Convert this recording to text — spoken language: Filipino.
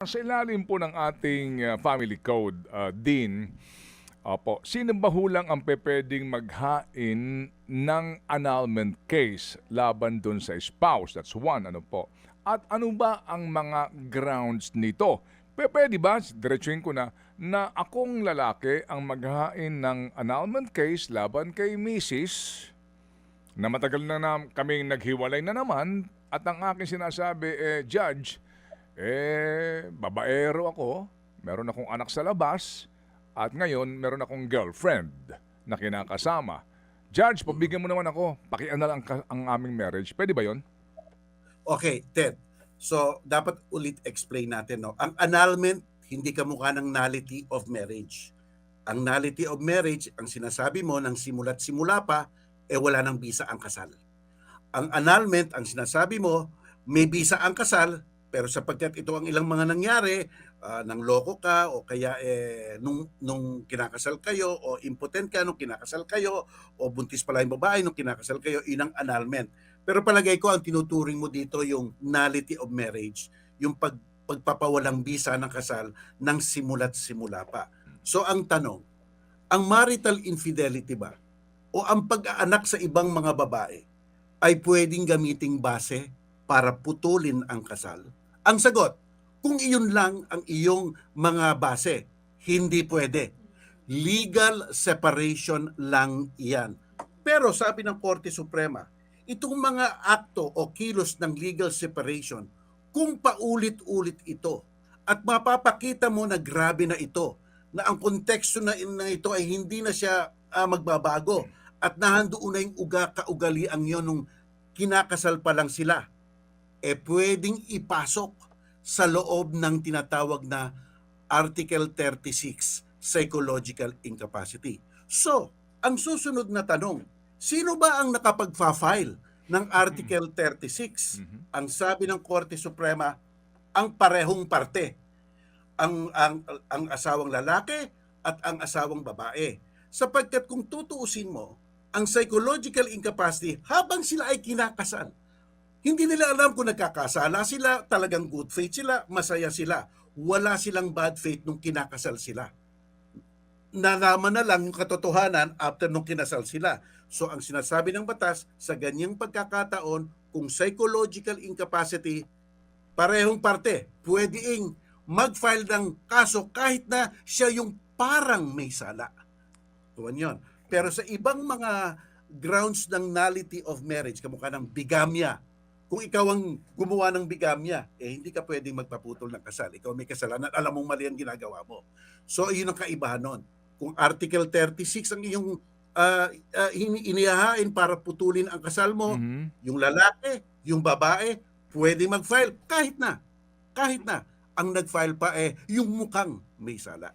Sa ilalim po ng ating family code, Dean, opo, sino ba hulang ang pupuwedeng maghain ng annulment case laban dun sa spouse? That's one, ano po. At ano ba ang mga grounds nito? Pupuwede ba, diretsuhin ko na akong lalaki ang maghain ng annulment case laban kay misis na matagal na kaming naghiwalay na naman at ang aking sinasabi, Judge, babaero ako, meron akong anak sa labas, at ngayon meron akong girlfriend na kinakasama. Judge, pagbigyan mo naman ako, pakiannul ang aming marriage. Pwede ba yon? Okay, Ted. So, dapat ulit explain natin, no? Ang annulment, hindi kamukha ng nullity of marriage. Ang nullity of marriage, ang sinasabi mo, ng simula't simula pa, wala nang bisa ang kasal. Ang annulment, ang sinasabi mo, may bisa ang kasal, pero sapagkat ito ang ilang mga nangyari, nang loko ka, o kaya nung kinakasal kayo, o impotent ka nung kinakasal kayo, o buntis pala yung babae nung kinakasal kayo, inang annulment. Pero palagay ko, ang tinuturing mo dito yung nullity of marriage, yung pagpapawalang bisa ng kasal ng simula't simula pa. So ang tanong, ang marital infidelity ba o ang pag-aanak sa ibang mga babae ay pwedeng gamiting base para putulin ang kasal? Ang sagot, kung iyon lang ang iyong mga base, hindi pwede. Legal separation lang iyan. Pero sabi ng Korte Suprema, itong mga akto o kilos ng legal separation, kung paulit-ulit ito at mapapakita mo na grabe na ito, na ang konteksto na ito ay hindi na siya magbabago at nahandoon na yung kaugalian yun nung kinakasal pa lang sila, pwedeng ipasok sa loob ng tinatawag na Article 36, psychological incapacity. So, ang susunod na tanong, sino ba ang nakapag-file ng Article 36? Ang sabi ng Korte Suprema, ang parehong parte, ang asawang lalaki at ang asawang babae. Sapagkat kung tutuusin mo, ang psychological incapacity habang sila ay kinakasal, hindi nila alam kung nagkakasala sila, talagang good faith sila, masaya sila. Wala silang bad faith nung kinakasal sila. Nalaman na lang yung katotohanan after nung kinasal sila. So ang sinasabi ng batas, sa ganyang pagkakataon, kung psychological incapacity, parehong parte, pwedeng mag-file ng kaso kahit na siya yung parang may sala. Tuwan yun. Pero sa ibang mga grounds ng nullity of marriage, kamukha ng bigamya, kung ikaw ang gumawa ng bigamya, hindi ka pwedeng magpaputol ng kasal. Ikaw may kasalanan, alam mong mali ang ginagawa mo. So, yun ang kaibahan nun. Kung Article 36 ang iyong inihahain para putulin ang kasal mo, yung lalaki, yung babae, pwede mag-file kahit na. Ang nag-file pa yung mukhang may sala.